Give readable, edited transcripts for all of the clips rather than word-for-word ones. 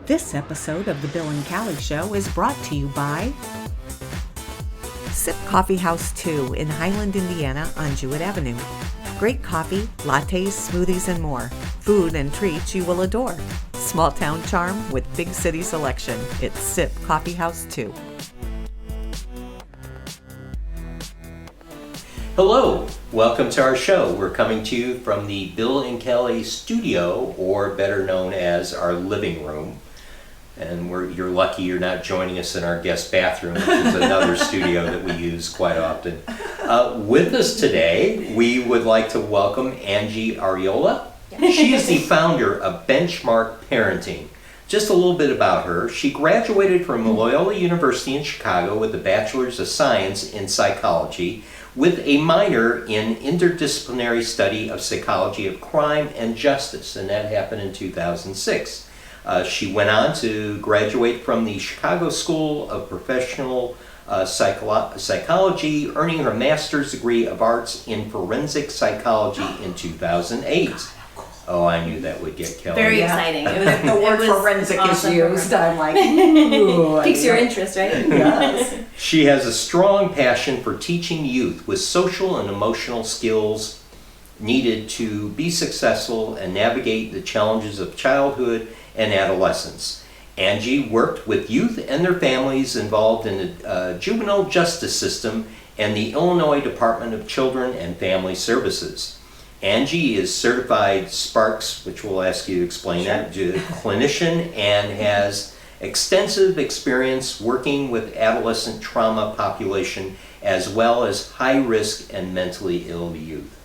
This episode of The Bill and Callie Show is brought to you by Sip Coffee House 2 in Highland, Indiana on Jewett Avenue. Great coffee, lattes, smoothies, and more. Food and treats you will adore. Small town charm with big city selection. It's Sip Coffee House 2. Hello, welcome to our show. We're coming to you from the Bill and Callie studio, or better known as our living room. And you're lucky you're not joining us in our guest bathroom, which is another studio that we use quite often. With us today, we would like to welcome Angie Arreola. She is the founder of Benchmark Parenting. Just a little bit about her. She graduated from Loyola University in Chicago with a Bachelor's of Science in Psychology, with a minor in interdisciplinary study of psychology of crime and justice, and that happened in 2006. She went on to graduate from the Chicago School of Professional Psychology, earning her master's degree of arts in forensic psychology in 2008. Oh, I knew that would get Kelly. Very exciting. It was, The word forensic is used. I'm like, ooh. Piques your interest, right? Yes. She has a strong passion for teaching youth with social and emotional skills needed to be successful and navigate the challenges of childhood and adolescence. Angie worked with youth and their families involved in the juvenile justice system and the Illinois Department of Children and Family Services. Angie is certified SPARC, which we'll ask you to explain that, clinician, and has extensive experience working with adolescent trauma population as well as high-risk and mentally ill youth.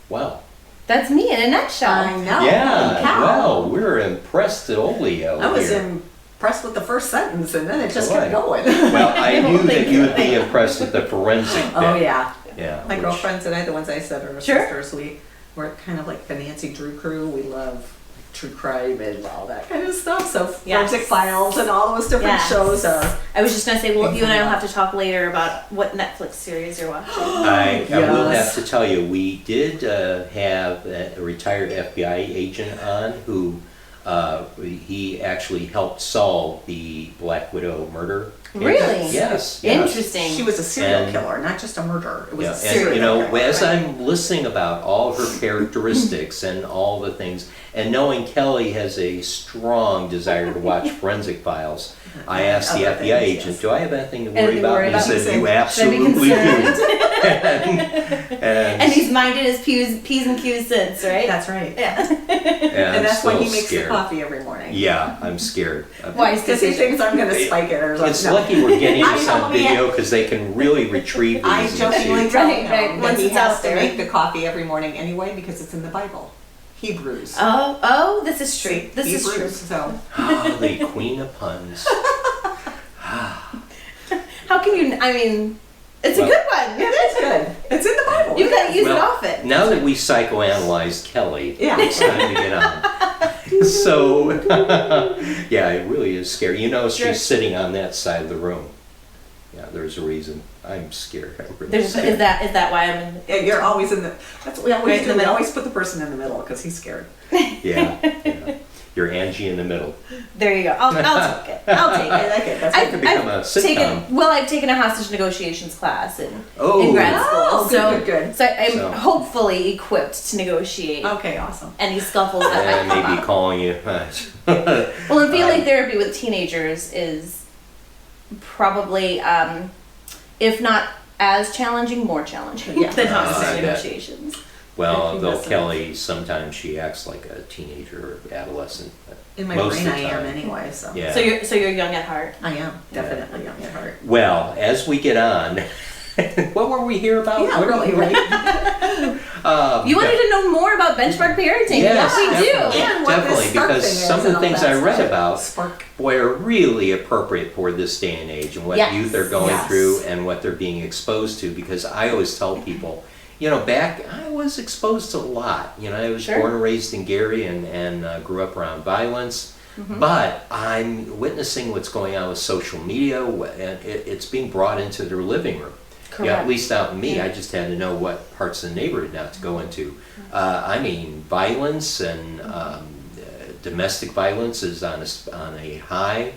Wow. That's me in a nutshell. I know. Yeah, well, we're impressed at Olio I was here. impressed with the first sentence, and then it just kept going. Well, I knew that you would be impressed with the forensic bit. Oh, yeah. Yeah. My which- girlfriends and I, the ones I said are Sure. sisters, we're kind of like the Nancy Drew crew. We love true crime and all that kind of stuff. So Yes. Forensic Files and all those different Yes. shows are. I was just going to say, well, you and I will have to talk later about what Netflix series you're watching. I will Yes. have to tell you, we did have a retired FBI agent on who he actually helped solve the Black Widow murder. Really? Yes. Interesting. She was a serial And- killer, not just a murderer. It was Yeah, a and serial you know, killer. as I'm listening about all her characteristics and all the things, and knowing Kelly has a strong desire to watch Forensic Files, I asked the Other FBI things, agent, yes. "Do I have anything to Anything worry to about?" worry And he about? said, He "You said, absolutely do." And he's minded his P's and Q's since, right? That's right. Yeah. And And that's why he still makes scared. the coffee every morning. Yeah, I'm scared. Wise Because he decision. thinks I'm going to spike it or something. It's lucky we're getting I this know, on yeah. video because they can really retrieve these. I and jokingly see. tell Right, him right. that Once he it's has out to there. make the coffee every morning anyway because it's in the Bible. Hebrews. Oh, this is true. This is true. Hebrews, so. Oh, the queen of puns. How can you, I mean, it's a Well- good one. It is good. It's in the Bible. You gotta use it Well, often. Now that we psychoanalyzed Kelly, Yeah. it's time to get on. So, yeah, it really is scary. You know, Sure. she's sitting on that side of the room. Yeah, there's a reason. I'm scared. I'm really Is scared. that why I'm in? Yeah, you're always in the. That's what we always Right in do. the We middle. always put the person in the middle because he's scared. Yeah, yeah. You're Angie in the middle. There you go. I'll take it. I'll take I it. like it. That's It could become a sitcom. I've taken a hostage negotiations class in Oh. grad school. Oh, good, good. So I'm So- hopefully equipped to negotiate Okay, awesome. any scuffles that And might come maybe up. calling you. Well, and feeling therapy with teenagers is probably, if not as challenging, more challenging Yeah. than I hostage bet. negotiations. Well, If though you miss it. Kelly, sometimes she acts like a teenager or adolescent. But In my most brain, of I the am time. anyway. So. Yeah. So you're young at heart. I am definitely young at heart. Well, as we get on, what were we here about? Yeah, What are really, we- right? You wanted to know more about benchmark parenting? Yes, we do. definitely. And what Definitely, this SPARC because thing is some of the and all things that I read stuff. about, SPARC. boy, are really appropriate for this day and age and what Yes. youth are going Yes. through and what they're being exposed to. Because I always tell people, you know, back I was exposed to a lot. You know, I was Sure. born and raised in Gary and grew up around violence. Mm-hmm. But I'm witnessing what's going on with social media, and it's being brought into their living room. Correct. Yeah, at least out in me, Yeah. I just had to know what parts of the neighborhood not to go into. I mean, violence and domestic violence is on a high,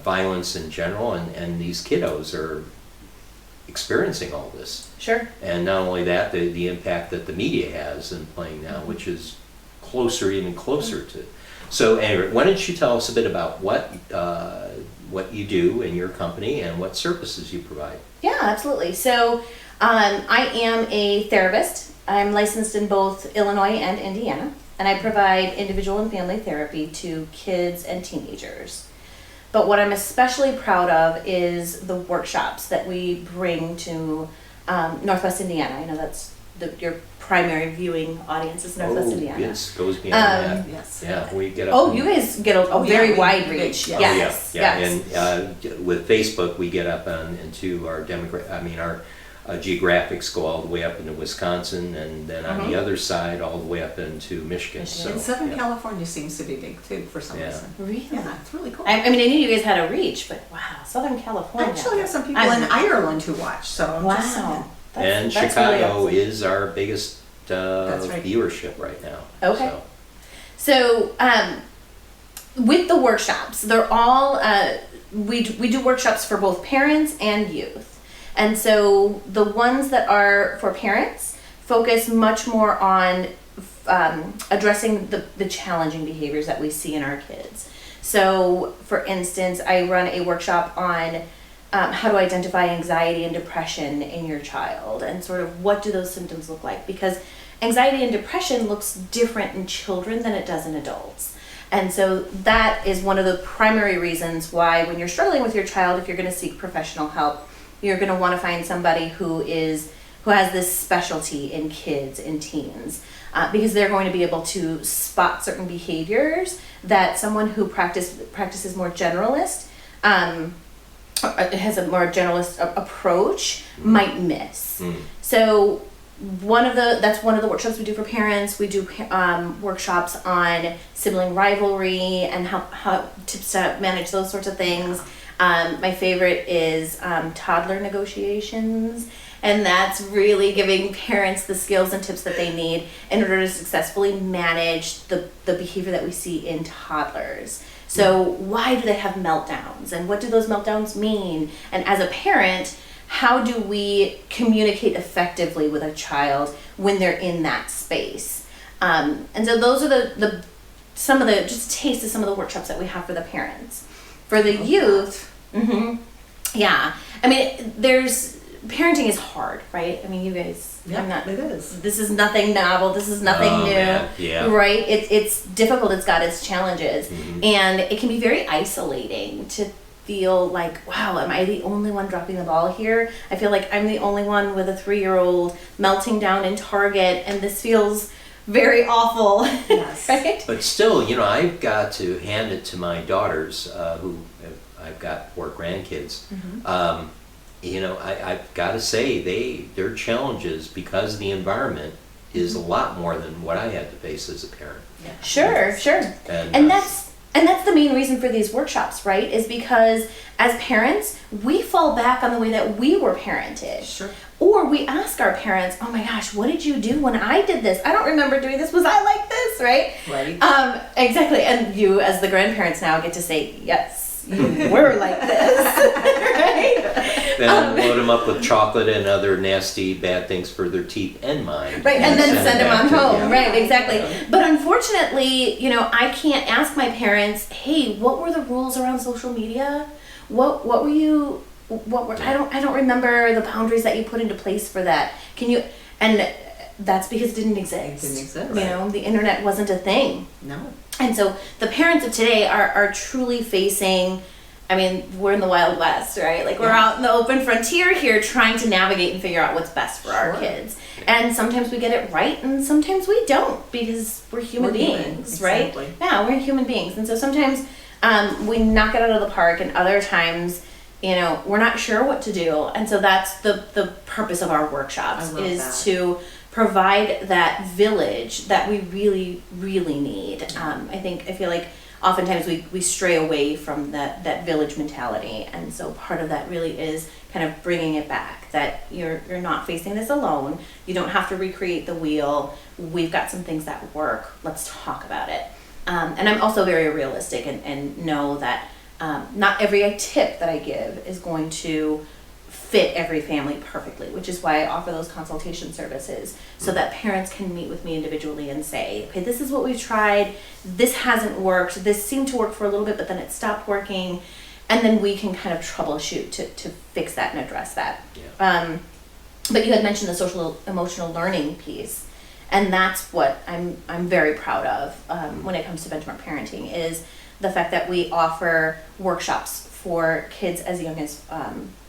violence in general, and these kiddos are experiencing all this. Sure. And not only that, the impact that the media has in playing now, which is even closer to. So anyway, why don't you tell us a bit about what you do in your company and what services you provide? Yeah, absolutely. So I am a therapist. I'm licensed in both Illinois and Indiana, and I provide individual and family therapy to kids and teenagers. But what I'm especially proud of is the workshops that we bring to Northwest Indiana. I know that's your primary viewing audience is Northwest Indiana. Yes, goes beyond that. Yes. Yeah, we get up. Oh, you guys get a very wide reach. Yes. Yes. Yes. And with Facebook, we get up into our our geographics go all the way up into Wisconsin, and then on the other side, all the way up into Michigan. So, And Southern California seems to be big too for some reason. Really? Yeah, it's really cool. I mean, I knew you guys had a reach, but wow, Southern I California. actually have some people in Ireland who watch, so I'm just saying. Wow. And That's Chicago really awesome. is our biggest That's right. viewership right now. Okay. So, with the workshops, they're all, we do workshops for both parents and youth. And so the ones that are for parents focus much more on addressing the challenging behaviors that we see in our kids. So, for instance, I run a workshop on how to identify anxiety and depression in your child, and sort of what do those symptoms look like, because anxiety and depression looks different in children than it does in adults. And so that is one of the primary reasons why when you're struggling with your child, if you're going to seek professional help, you're going to want to find somebody who has this specialty in kids and teens, because they're going to be able to spot certain behaviors that someone who practices more generalist, has a more generalist approach might miss. So that's one of the workshops we do for parents. We do workshops on sibling rivalry and how tips to manage those sorts of things. My favorite is toddler negotiations, and that's really giving parents the skills and tips that they need in order to successfully manage the behavior that we see in toddlers. So why do they have meltdowns, and what do those meltdowns mean? And as a parent, how do we communicate effectively with a child when they're in that space? And so those are some of the just a taste of some of the workshops that we have for the parents. For the youth, yeah. I mean, parenting is hard, right? I mean, you guys, Yeah, it is. This is nothing novel. This is nothing new, man. Yeah. right? It's difficult. It's got its challenges, and it can be very isolating to feel like, wow, am I the only one dropping the ball here? I feel like I'm the only one with a 3-year-old melting down in Target, and this feels very awful. Yes. Right? But still, I've got to hand it to my daughters, who I've got 4 grandkids. I've got to say their challenges because of the environment is a lot more than what I had to face as a parent. Yeah. Sure. And that's the main reason for these workshops, right? Is because as parents, we fall back on the way that we were parented. Sure. Or we ask our parents, oh my gosh, what did you do when I did this? I don't remember doing this. Was I like this, right? Right. Exactly. And you, as the grandparents now, get to say, yes, you were like this, right? Then load them up with chocolate and other nasty, bad things for their teeth and mind. Right, and then send them on home. Yeah. Right, exactly. But unfortunately, I can't ask my parents, hey, what were the rules around social media? What were you? I don't remember the boundaries that you put into place for that. Can you? And that's because it didn't exist. It didn't exist. The internet wasn't a thing. No. And so the parents of today are truly facing, I mean, we're in the Wild West, right? Like, we're out in the open frontier here trying to navigate and figure out what's best for our kids. And sometimes we get it right and sometimes we don't, because we're human beings, right? Exactly. Yeah, we're human beings. And so sometimes we knock it out of the park, and other times, we're not sure what to do. And so that's the purpose of our workshops, is to provide that village that we really, really need. I feel like oftentimes we stray away from that village mentality, and so part of that really is kind of bringing it back, that you're not facing this alone. You don't have to recreate the wheel. We've got some things that work. Let's talk about it. And I'm also very realistic and know that not every tip that I give is going to fit every family perfectly, which is why I offer those consultation services so that parents can meet with me individually and say, okay, this is what we've tried, this hasn't worked, this seemed to work for a little bit, but then it stopped working, and then we can kind of troubleshoot to fix that and address that. Yeah. But you had mentioned the social emotional learning piece, and that's what I'm very proud of when it comes to benchmark parenting, is the fact that we offer workshops for kids as young as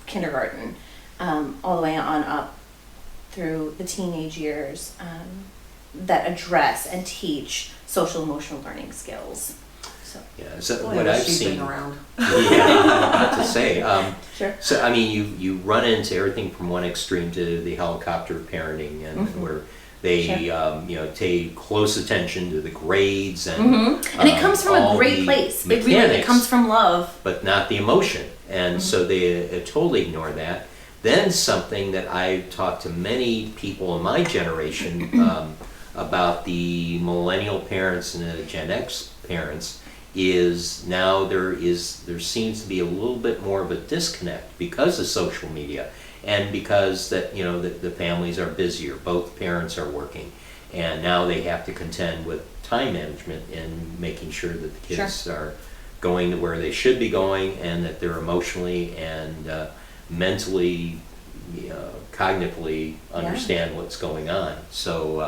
kindergarten, all the way on up through the teenage years, that address and teach social emotional learning skills. So Yeah, so Boy, what I I've wish you'd been seen. around. Yeah, I'm about to say. sure. So I mean, you run into everything from one extreme to the helicopter parenting, and where they take close attention to the grades and And it comes from a all great the place. It really mechanics, it comes from love. but not the emotion, and so they totally ignore that. Then something that I've talked to many people in my generation about the millennial parents and the Gen X parents is now there seems to be a little bit more of a disconnect because of social media and because that the families are busier, both parents are working, and now they have to contend with time management and making sure that the kids are going to where they should be going and that they're emotionally and mentally, cognitively understand what's going on. So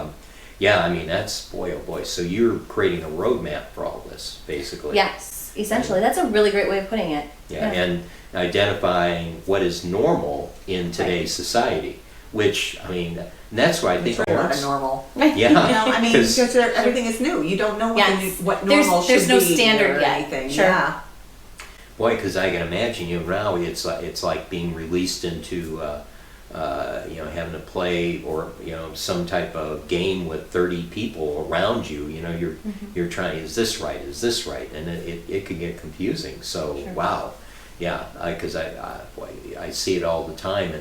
I mean, that's, boy, oh boy. So you're creating a roadmap for all this, basically. Yes, essentially. That's a really great way of putting it. Yeah, and identifying what is normal in today's society, which, I mean, and that's why I think It's really not parents- a normal. Yeah. You know, I mean, 'Cause- because everything is new. You don't know what, Yes. what There's- normal there's should no be standard or yet. anything. Sure. Yeah. Boy, because I can imagine now it's like being released into having to play or some type of game with 30 people around you. You're trying, is this right? Is this right? And it can get confusing. So Sure. wow, yeah, because I see it all the time,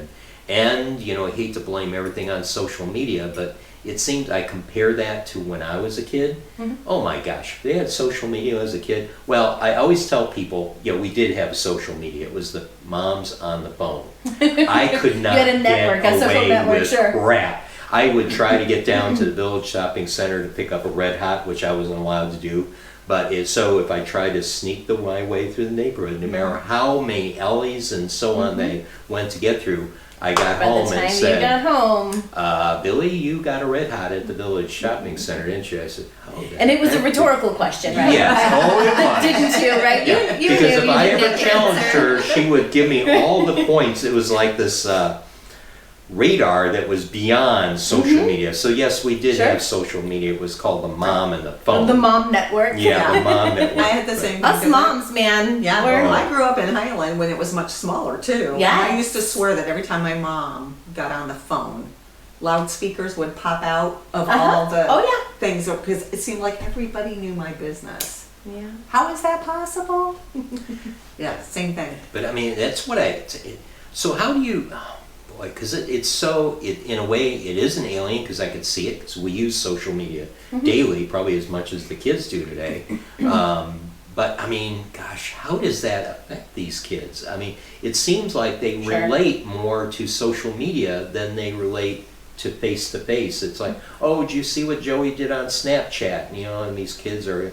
and I hate to blame everything on social media, but it seems I compare that to when I was a kid. Oh my gosh, they had social media as a kid. Well, I always tell people, we did have social media. It was the moms on the phone. I could not You had a network, get a social away network, with sure. crap. I would try to get down to the Village Shopping Center to pick up a Red Hot, which I wasn't allowed to do. But so if I tried to sneak my way through the neighborhood, no matter how many alleys and so on they went to get through, I got By home the time and you said, got home. Billy, you got a Red Hot at the Village Shopping Center, didn't you? I said, oh. And it was a rhetorical question, right? Yes, oh, it was. Didn't you, right? Yeah, You because knew if you I didn't ever challenged answer. her, she would give me all the points. It was like this radar that was beyond social media. So yes, we did Sure. have social media. It was called the Mom and the Phone. The mom network. Yeah, the Mom network. I had the same. Us thing. moms, man. Yeah, We're- well, I grew up in Highland when it was much smaller too. Yes. And I used to swear that every time my mom got on the phone, loudspeakers would pop out of all the Oh, yeah. things because it seemed like everybody knew my business. Yeah. How is that possible? Yeah, same thing. But I mean, that's what so how do you, oh boy, because in a way, it is an alien because I could see it because we use social media daily, probably as much as the kids do today. But I mean, gosh, how does that affect these kids? I mean, it seems like they Sure. relate more to social media than they relate to face. It's like, oh, did you see what Joey did on Snapchat? And these kids don't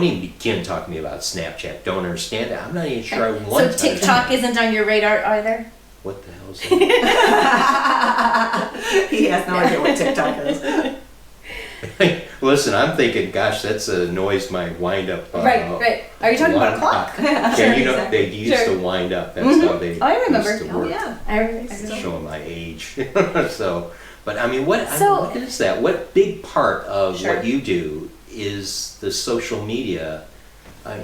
even begin talking to me about Snapchat. Don't understand it. I'm not even sure I want So to. TikTok isn't on your radar either? What the hell is He has no idea what TikTok is. that? Listen, I'm thinking, gosh, that's a noise my wind up. Right. Are you talking about a clock? Yeah, Sure, they used Sure. to wind up. That's how they I remember. used to Oh work. yeah. I remember. Showing my age. So, but I mean, what So- is that? What big part of Sure. what you do is the social media?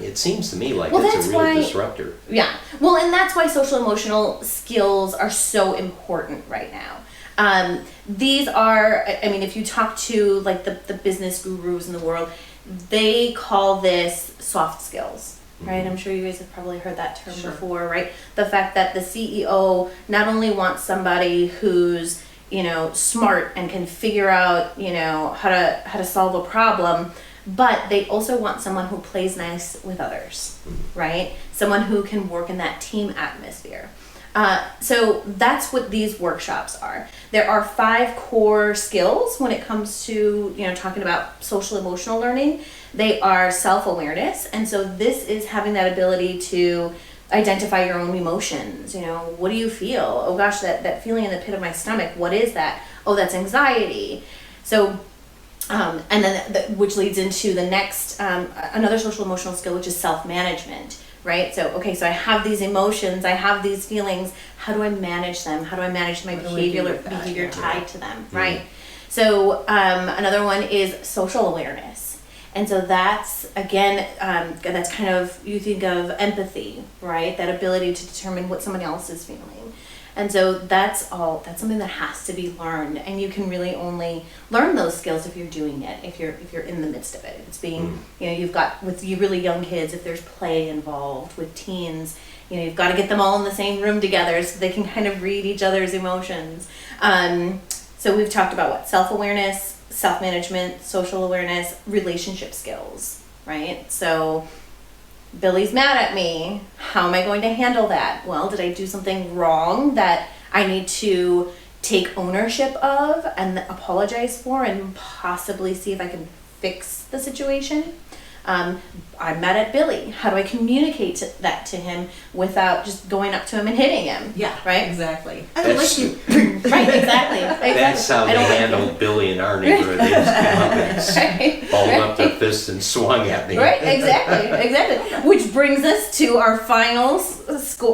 It seems to me like Well, it's that's a real why- disruptor. Yeah. Well, and that's why social emotional skills are so important right now. These are, I mean, if you talk to like the business gurus in the world, they call this soft skills, right? I'm sure you guys have probably heard that term Sure. before, right? The fact that the CEO not only wants somebody who's, smart and can figure out, how to solve a problem, but they also want someone who plays nice with others, right? Someone who can work in that team atmosphere. So that's what these workshops are. There are 5 core skills when it comes to, talking about social emotional learning. They are self-awareness. And so this is having that ability to identify your own emotions. What do you feel? Oh gosh, that feeling in the pit of my stomach. What is that? Oh, that's anxiety. So, and then which leads into the next, another social emotional skill, which is self-management. Right? So, okay, so I have these emotions, I have these feelings. How do I manage them? How do I manage my behavior tied to them? Right? So, another one is social awareness. And so that's, again, that's kind of, you think of empathy, right? That ability to determine what someone else is feeling. And so that's something that has to be learned, and you can really only learn those skills if you're doing it, if you're in the midst of it. If it's being, you've got, with you really young kids, if there's play involved, with teens, you've got to get them all in the same room together so they can kind of read each other's emotions. So we've talked about what? Self-awareness, self-management, social awareness, relationship skills, right? So Billy's mad at me. How am I going to handle that? Well, did I do something wrong that I need to take ownership of and apologize for and possibly see if I can fix the situation? I'm mad at Billy. How do I communicate that to him without just going up to him and hitting him? Yeah, right? Exactly. That's, right, exactly. That's how they handled Billy in our neighborhood. They just came up and balled up their fists and swung at me. Right, exactly. Which brings us to our final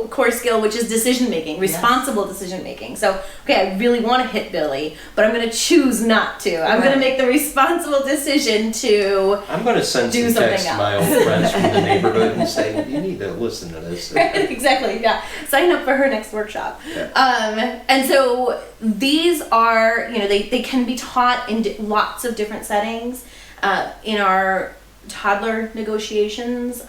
core skill, which is decision making, responsible decision making. So, okay, I really want to hit Billy, but I'm going to choose not to. I'm going to make the responsible decision to I'm going to send some text to my old friends from the neighborhood and say, you need to listen to this. Right, exactly, yeah. Sign up for her next workshop. Yeah. And so these are, they can be taught in lots of different settings. In our toddler negotiations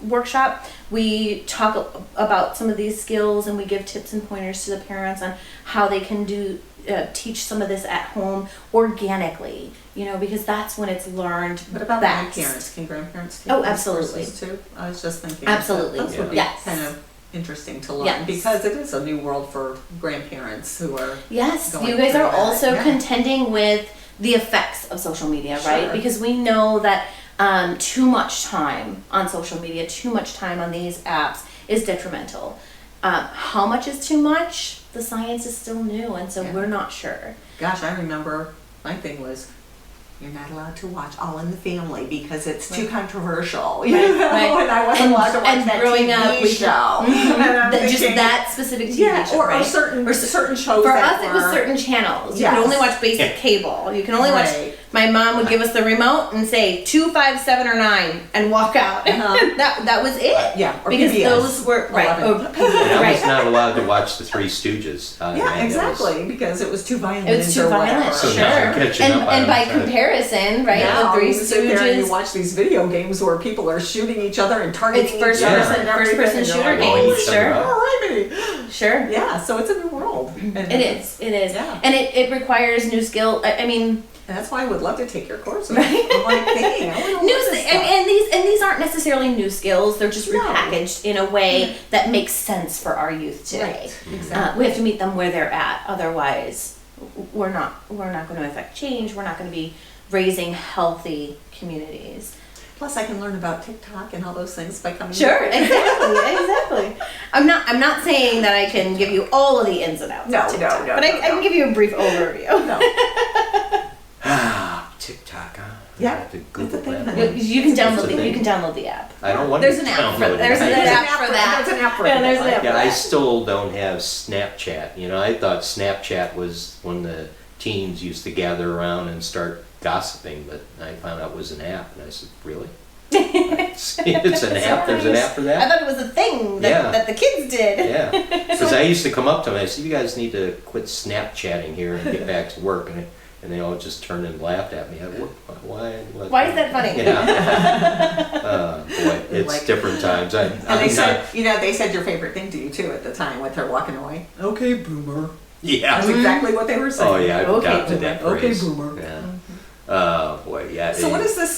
workshop, we talk about some of these skills, and we give tips and pointers to the parents on how they can teach some of this at home organically, because that's when it's learned. What about best. grandparents? Can grandparents take Oh, these absolutely. courses too? I was just thinking absolutely. that would be kind of interesting to learn, because it is a new world for grandparents who are you guys are also contending with the effects of social media, right? Because we know that too much time on social media, too much time on these apps is detrimental. How much is too much? The science is still new, and so we're not sure. Gosh, I remember my thing was, you're not allowed to watch All in the Family because it's too controversial. You know? And I wasn't allowed to watch that growing TV up, show. Just that specific TV show, or certain shows. For us, it was certain channels. You could only watch basic cable. You can only watch. My mom would give us the remote and say 2, 5, 7, or 9, and walk out. that was it. Or because PBS. Those were I was not allowed to watch the Three Stooges. Exactly, because it was too violent. It was too violent, So now I'm catching up and on by it. comparison, right? Now the Three you sit there and you Stooges. watch these video games where people are shooting each other and targeting It's first each other. person- and everything, first-person and you're shooter like, games, "Oh, sure. alrighty." Sure. Yeah, so it's a new world. And It is. Yeah. And it requires new skill. I mean, And that's why I would love to take your courses. Right. I'm like, dang, I wanna new learn this stuff. and these aren't necessarily new skills. They're just No. repackaged in a way that makes sense for our youth today. Right, exactly. We have to meet them where they're at. Otherwise, we're not going to affect change. We're not going to be raising healthy communities. Plus, I can learn about TikTok and all those things by coming. Sure, here. exactly. I'm not saying that I can give you all of the ins and outs of TikTok, but I can give you a brief overview. TikTok, huh? Yeah. I have to Google It's a thing. that. You can download It's a thing. You can download the app. I don't want There's to an app for download it. there's an app for that. There's an app for Yeah, it. there's an app. Yeah, I still don't have Snapchat. I thought Snapchat was when the teens used to gather around and start gossiping, but I found out it was an app, and I said, really? It's an app? There's an app for I that? thought it was a thing that the kids did. Yeah, because I used to come up to them and I said, you guys need to quit Snapchatting here and get back to work, and they all just turned and laughed at me. Why is that funny? Yeah. Boy, it's Like- different times. And they said, they said your favorite thing to you too at the time with her walking away. Okay, boomer. Yeah. That's exactly what they were saying. Oh yeah, I've Okay, adopted that boomer. Okay, phrase. boomer. Yeah. Oh boy, yeah. So what is this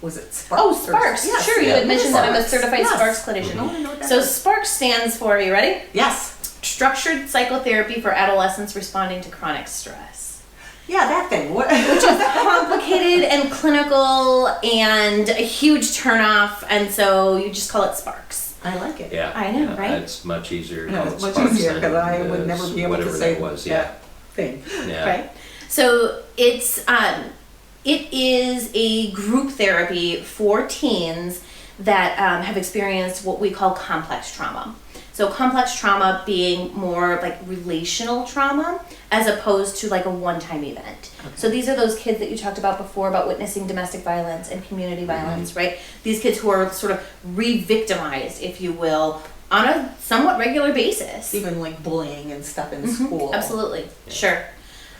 was it SPARC? Oh, SPARCs. Yes. Sure, you Yeah. had mentioned that I'm a SPARCs. certified Yes. SPARCs clinician. I know what that So is. SPARC stands for, you ready? Yes. Structured Psychotherapy for Adolescents Responding to Chronic Stress. Yeah, that thing. What? Complicated and clinical and a huge turnoff, and so you just call it SPARCs. I like it. Yeah. I know, yeah, right? It's much easier. to Yeah, call it's it much SPARCs easier because than I would never be able whatever to say that was. that thing. Yeah. Right. So it is a group therapy for teens that have experienced what we call complex trauma. So complex trauma being more like relational trauma as opposed to like a one-time event. Okay. So these are those kids that you talked about before about witnessing domestic violence and community violence, right? These kids who are sort of re-victimized, if you will, on a somewhat regular basis. Even like bullying and stuff in school. Absolutely. Yeah. Sure.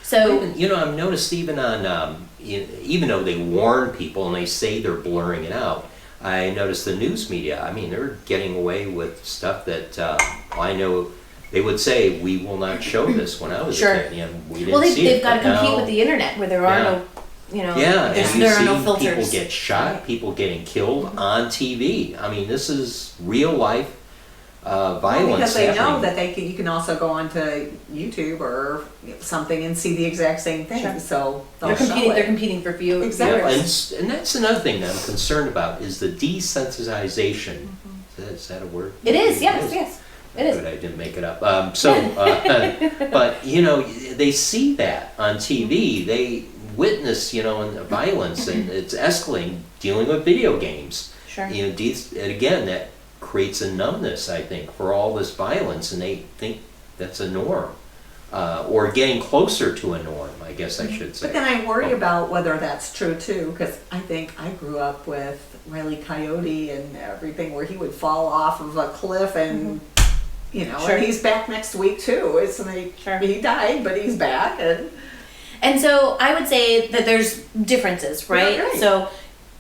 So Even, I've noticed even on even though they warn people and they say they're blurring it out, I noticed the news media. I mean, they're getting away with stuff that I know they would say we will not show this. When I was sure. a kid, we didn't see they've it. got to compete now, with the internet where there are no, yeah, and you there are see no filters. people get shot, people getting killed on TV. I mean, this is real life violence. Because they happening. know that you can also go onto YouTube or something and see the exact same thing. Sure. So they're competing for views. Exactly. Yeah, and that's another thing that I'm concerned about is the desensitization. Is that a word? It is. Yes. It is. Good, I didn't make it up. But they see that on TV. They witness, and the violence, and it's escalating. Dealing with video games. Sure. And again, that creates a numbness, I think, for all this violence, and they think that's a norm, or getting closer to a norm, I guess I should say. But then I worry about whether that's true too, because I think I grew up with Riley Coyote and everything, where he would fall off of a cliff and, Sure. and he's back next week too. It's like Sure. he died, but he's back, And so I would say that there's differences, right? Yeah, right. So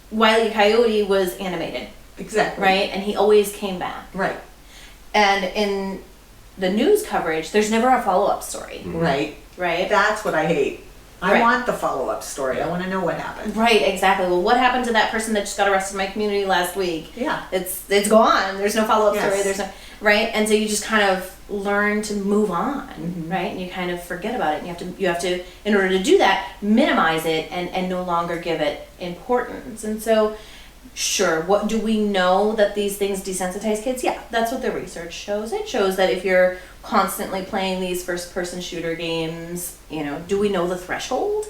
Wile E. Coyote was animated, exactly right? And he always came back. right, And in the news coverage, there's never a follow-up story, right. right? That's what I hate. I Right. want the follow-up story. I want to know what happened. Right, exactly. Well, what happened to that person that just got arrested in my community last week? Yeah. It's gone. There's no follow-up Yes. story. There's no, right? And so you just kind of learn to move on, right? And you kind of forget about it. And you have to, in order to do that, minimize it and no longer give it importance. And so, sure, what do we know that these things desensitize kids? Yeah, that's what the research shows. It shows that if you're constantly playing these first-person shooter games, do we know the threshold?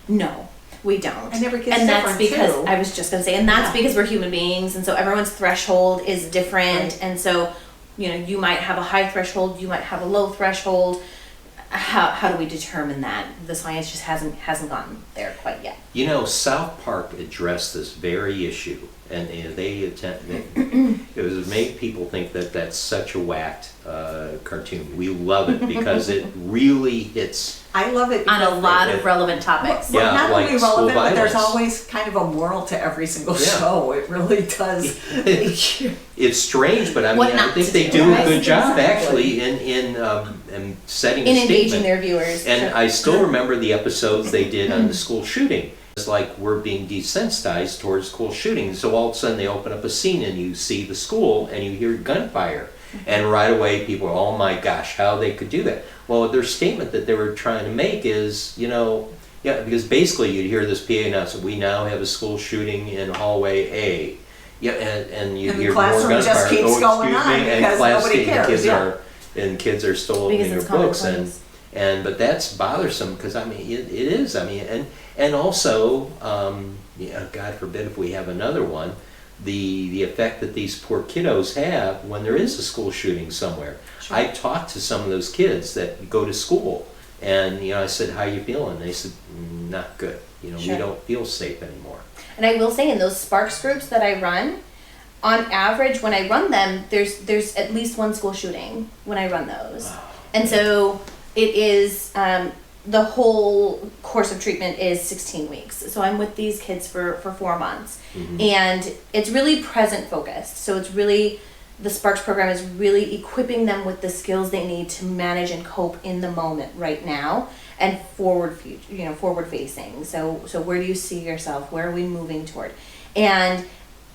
No, we don't. And every kid's and that's different, because too. I was just gonna say, and that's Yeah. because we're human beings, and so everyone's threshold is different, Right. and so you might have a high threshold, you might have a low threshold. How do we determine that? The science just hasn't gotten there quite yet. South Park addressed this very issue, and it was made people think that that's such a whacked cartoon. We love it because it really hits. I love it On a because lot of relevant topics. Yeah, not like only school relevant, but there's violence. always kind of a moral to every single Yeah. show. It really does. It's strange, but I What mean, I not think to they do, do right? a good job Exactly. actually in setting In a engaging statement. their viewers. And Sure. I still remember the episodes they did on the school shooting. It's like we're being desensitized towards school shootings. So all of a sudden they open up a scene and you see the school and you hear gunfire. And right away people are, oh my gosh, how they could do that. Well, their statement that they were trying to make is, because basically you'd hear this PA announcer, we now have a school shooting in hallway A. Yeah, and you And the hear more classroom gunfire. just keeps oh, going excuse on me, and because class nobody cares, kids yeah. kids are still Because opening their it's books commonplace. but that's bothersome because I mean it is. I mean and also God forbid if we have another one, the effect that these poor kiddos have when there is a school shooting somewhere. Sure. I talked to some of those kids that go to school, and I said, "How you feeling?" They said, "Not good. Sure. We don't feel safe anymore." And I will say, in those SPARCs groups that I run, on average, when I run them, there's at least one school shooting when I run those. And so it is, the whole course of treatment is 16 weeks. So I'm with these kids for 4 months. And it's really present focused. So it's really, the SPARCs program is really equipping them with the skills they need to manage and cope in the moment right now and forward facing. So where do you see yourself? Where are we moving toward? And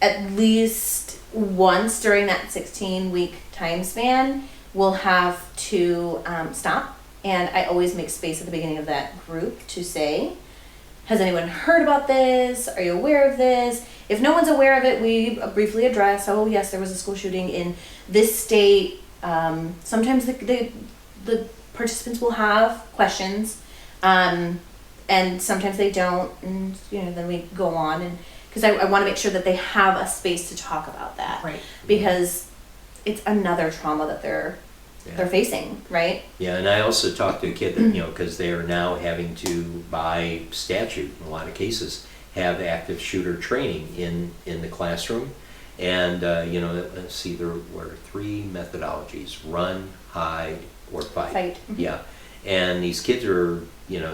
at least once during that 16-week time span, we'll have to stop. And I always make space at the beginning of that group to say, has anyone heard about this? Are you aware of this? If no one's aware of it, we briefly address, oh yes, there was a school shooting in this state. Sometimes the participants will have questions, and sometimes they don't, and then we go on, and because I want to make sure that they have a space to talk about that, Right. because it's another trauma that they're facing, right? Yeah, and I also talked to a kid that, because they are now having to, by statute, in a lot of cases, have active shooter training in the classroom. And, let's see, there were 3 methodologies: run, hide, or fight. Fight. Yeah. And these kids are,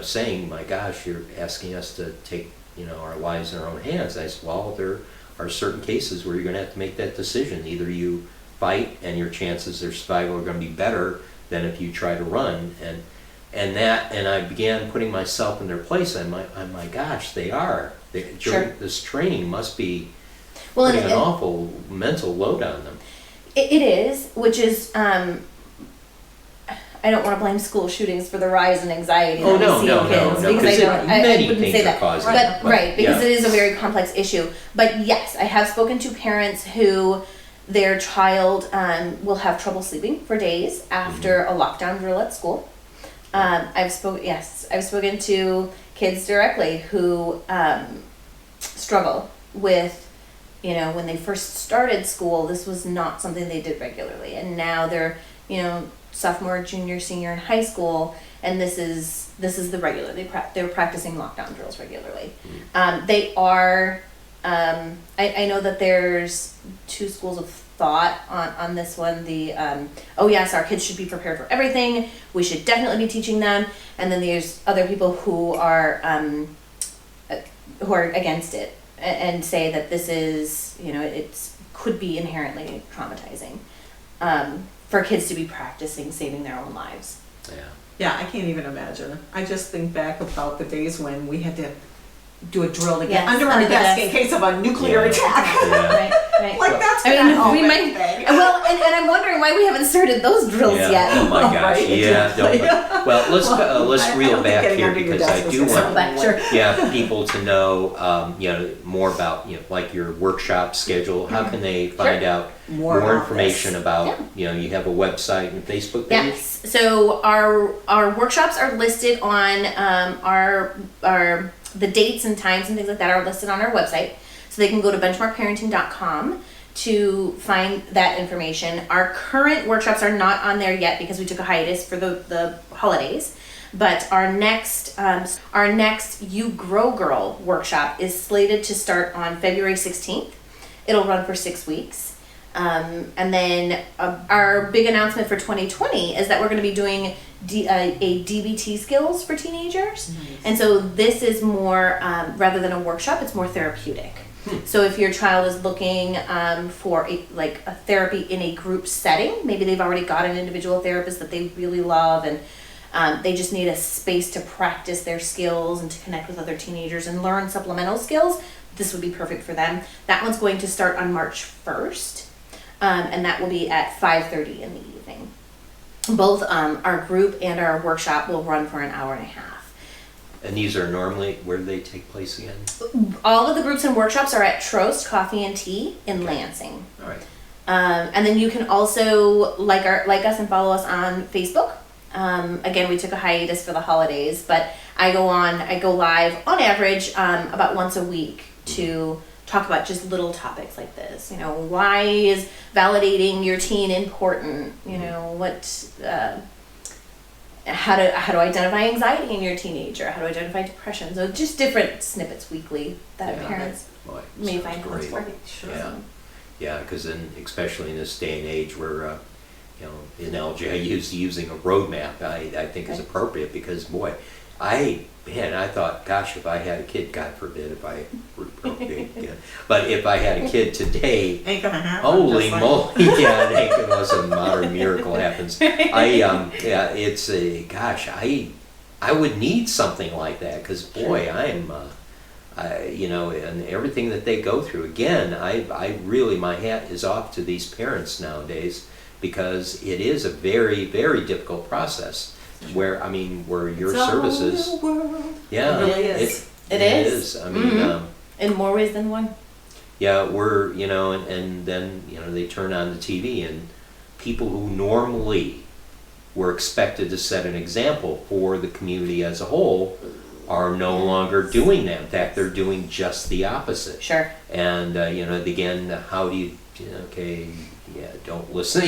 saying, my gosh, you're asking us to take, our lives in our own hands. I said, well, there are certain cases where you're going to have to make that decision. Either you fight and your chances of survival are going to be better than if you try to run. And I began putting myself in their place. I'm my gosh, they are. Sure. This training must be Well, putting an awful mental load on them. It is, which is, I don't want to blame school shootings for the rise in anxiety that we see in kids, because I wouldn't say that. But right, because it is a very complex issue. But yes, I have spoken to parents who their child will have trouble sleeping for days after a lockdown drill at school. I've spoken to kids directly who struggle with, when they first started school, this was not something they did regularly, and now they're, sophomore, junior, senior in high school, and this is the regular. They're practicing lockdown drills regularly. They are. I know that there's 2 schools of thought on this one. The oh yes, our kids should be prepared for everything. We should definitely be teaching them. And then there's other people who are against it and say that this is, it could be inherently traumatizing for kids to be practicing saving their own lives. Yeah. Yeah, I can't even imagine. I just think back about the days when we had to do a drill to get under our desk in case of a nuclear attack. Right. Like that's we might. Well, and I'm wondering why we haven't started those drills yet. Oh my gosh! Right? Yeah. Well, let's reel back here because I do want people to know more about like your workshop schedule. How can they find out more information about you have a website and Facebook page? Yes. So our workshops are listed on the dates and times and things like that are listed on our website. So they can go to benchmarkparenting.com to find that information. Our current workshops are not on there yet because we took a hiatus for the holidays. But our next You Grow Girl workshop is slated to start on February 16th. It'll run for 6 weeks. And then our big announcement for 2020 is that we're going to be doing a DBT skills for teenagers. Nice. And so this is more, rather than a workshop, it's more therapeutic. So if your child is looking for a therapy in a group setting, maybe they've already got an individual therapist that they really love, and they just need a space to practice their skills and to connect with other teenagers and learn supplemental skills, this would be perfect for them. That one's going to start on March 1st. And that will be at 5:30 in the evening. Both our group and our workshop will run for an hour and a half. And these are normally, where do they take place again? All of the groups and workshops are at Trost Coffee and Tea in Lansing. All right. And then you can also like us and follow us on Facebook. Again, we took a hiatus for the holidays, but I go live on average about once a week to talk about just little topics like this. Why is validating your teen important? How to identify anxiety in your teenager, how to identify depression. So just different snippets weekly that parents may find helpful. Yeah, because especially in this day and age where the analogy I use using a roadmap, I think is appropriate because boy, I thought, gosh, if I had a kid, God forbid if I but if I had a kid today, ain't gonna happen. Holy moly, it ain't unless a modern miracle happens. I would need something like that because boy, and everything that they go through. Again, I really, my hat is off to these parents nowadays, because it is a very, very difficult process. Where your services, a whole new world. yeah, It really is. It is. I mean, in more ways than one. yeah, we're and then they turn on the TV, and people who normally were expected to set an example for the community as a whole are no longer doing that. In fact, they're doing just the opposite. Sure. And again, how do you don't listen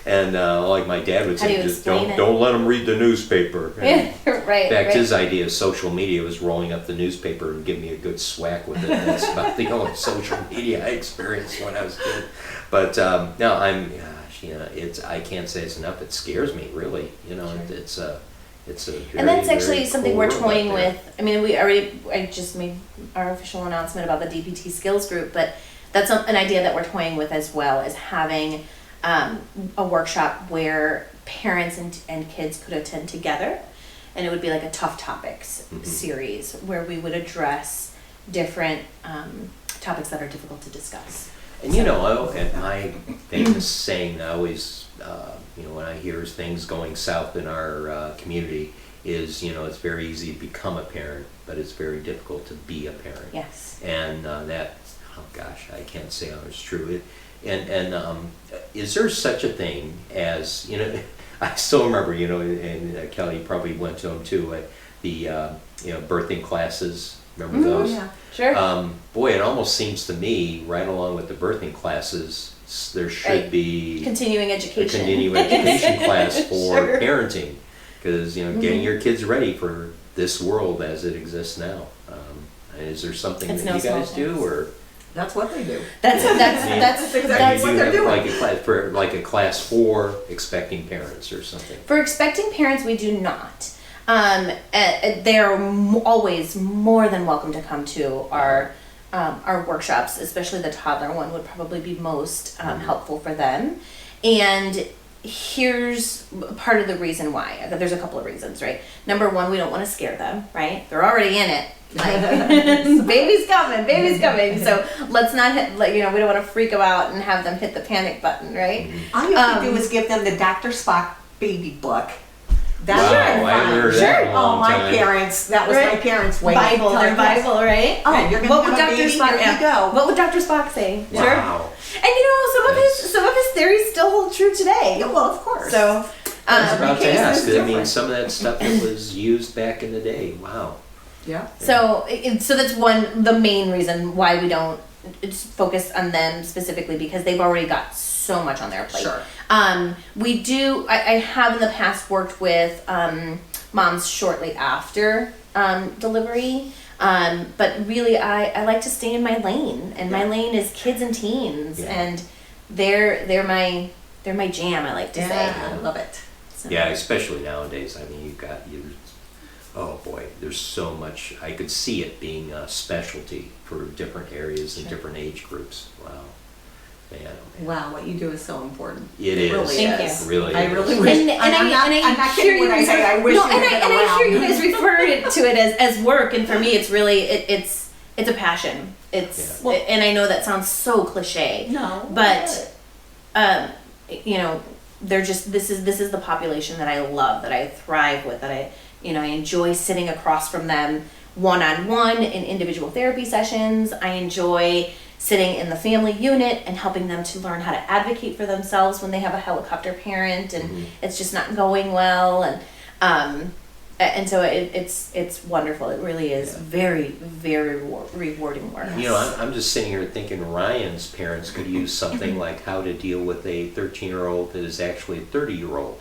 and like my dad would How do say, you just explain it? don't let them read the newspaper. And Right. in fact, right. his idea of social media was rolling up the newspaper and giving me a good swack with it. That's about the only social media I experienced when I was a kid. But no, I can't say it's enough. It scares me, really. It's a very, And that's very actually something cool we're world toying out there. with. I mean, I just made our official announcement about the DPT skills group, but that's an idea that we're toying with as well, is having a workshop where parents and kids could attend together, and it would be like a tough topics series where we would address different topics that are difficult to discuss. And and my famous saying I always, when I hear things going south in our community is, it's very easy to become a parent, but it's very difficult to be a parent. Yes. And that, oh gosh, I can't say how it's true. And is there such a thing as, I still remember, and Kelly probably went to them too, the birthing classes. Remember those? Yeah. Sure. Boy, it almost seems to me, right along with the birthing classes, there should be Continuing a education. continuing education class for Sure. parenting, because getting your kids ready for this world as it exists now. Is there something It's that no you guys small do, thing. or That's what they do. That's exactly do what you they're have doing. like a class for expecting parents or something? For expecting parents, we do not. They're always more than welcome to come to our workshops, especially the toddler one would probably be most helpful for them. And here's part of the reason why. There's a couple of reasons, right? Number one, we don't want to scare them, right? They're already in it. Like, baby's coming. So let's not we don't want to freak them out and have them hit the panic button, right? All you have to do is give them the Dr. Spock baby book. That's Wow, really I haven't fun. heard that in a Oh, long my time. parents, that was my Right. parents' way. Bible, of their telling us, Bible, right? Oh, Right. you're gonna What would have a Dr. baby, Spock? here you Yeah. go. What would Dr. Spock say? Sure. Wow. And some of his theories still hold true today. Yeah, well, of course. So, I was about to case is ask. I mean, different. some of that stuff that was used back in the day. Wow. Yeah. so that's the main reason why we don't focus on them specifically, because they've already got so much on their plate. Sure. We do. I have in the past worked with moms shortly after delivery. But really, I like to stay in my lane, and my lane is kids and teens, Yeah. and they're my jam. I like to say. Yeah, I love it. So. Yeah, especially nowadays. I mean, oh boy, there's so much. I could see it being a specialty for different areas and different age groups. Wow. Man, oh man. Wow, what you do is so important. It is. really Thank is. you. Really I is. really wish. And I'm not kidding when I say I wish no, you and had been I hear you around. guys refer to it as work, and for me, it's really it's a passion. It's Yeah. and I know that sounds so cliche. No. But they're just this is the population that I love, that I thrive with, that I enjoy sitting across from them one-on-one in individual therapy sessions. I enjoy sitting in the family unit and helping them to learn how to advocate for themselves when they have a helicopter parent and it's just not going well, and so it's wonderful. It really is very, very rewarding work. I'm just sitting here thinking Ryan's parents could use something like how to deal with a 13-year-old that is actually a 30-year-old.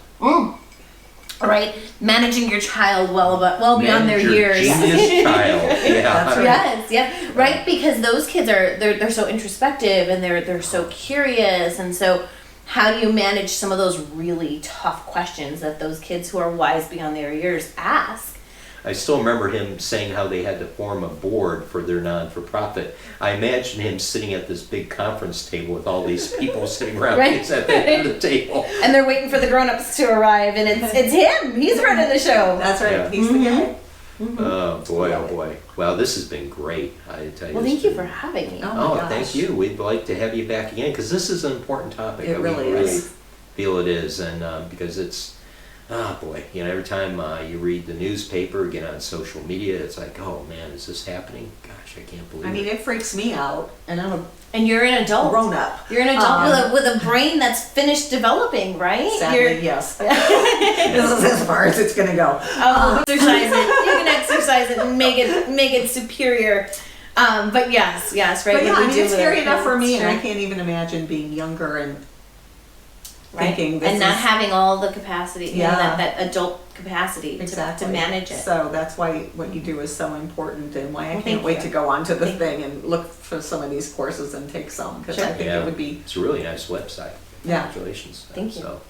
All right, managing your child well beyond their years. Genius child. Yeah. That's right. Yes, yeah, right. Because those kids they're so introspective and they're so curious, and so how do you manage some of those really tough questions that those kids who are wise beyond their years ask? I still remember him saying how they had to form a board for their non-for-profit. I imagine him sitting at this big conference table with all these people sitting around Right. at the end of the table. And they're waiting for the grown-ups to arrive, and it's him. He's running the show. That's right. Yeah. He's the guy. Oh boy, oh Really. boy. Well, this has been great. I tell you. Well, this thank you has for been- having me. Oh, my Oh, gosh. thank you. We'd like to have you back again because this is an important topic. It really really is. feel it is, and because it's, oh boy, you know, every time you read the newspaper, get on social media, it's like, oh man, is this happening? Gosh, I can't believe I mean, it. it freaks me out, and I'm And you're an a adult. grown up. You're an adult with a brain that's finished developing, right? Sadly, yes. This is as far as it's gonna go. Exercise it. You can exercise it and make it superior. But yes, right. But yeah, when I we mean, do it's scary live, enough for me, and I sure. can't even imagine being younger and Right. thinking this and not is- having all the capacity, you know, Yeah. that adult capacity exactly to manage it. So that's why what you do is so important, and why I Well, can't thank wait you. to go onto the Thank thing and look for some of these courses and take some, because I Sure. think Yeah. it would be. It's a really nice website. Yeah. Congratulations. Thank you. So,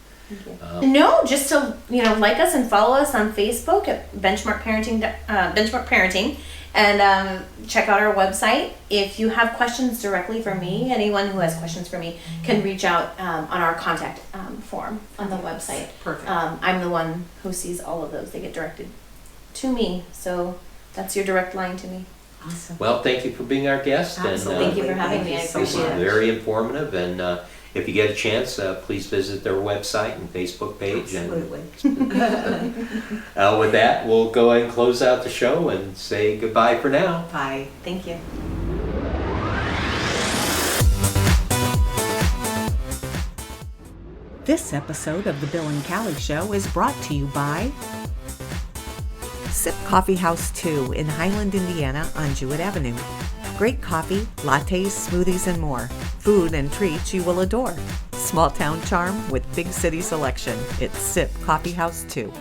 No, just to like us and follow us on Facebook at Benchmark Parenting, and check out our website. If you have questions directly for me, anyone who has questions for me can reach out on our contact form on the website. Perfect. I'm the one who sees all of those. They get directed to me, so that's your direct line to me. Awesome. well, thank you for being our guest. Absolutely. Thank you for having me. I so This is appreciate it. very informative, and if you get a chance, please visit their website and Facebook page. Absolutely. And with that, we'll go ahead and close out the show and say goodbye for now. Bye. Thank you. This episode of The Bill and Callie Show is brought to you by Sip Coffee House 2 in Highland, Indiana on Jewett Avenue. Great coffee, lattes, smoothies, and more. Food and treats you will adore. Small town charm with big city selection. It's Sip Coffee House 2.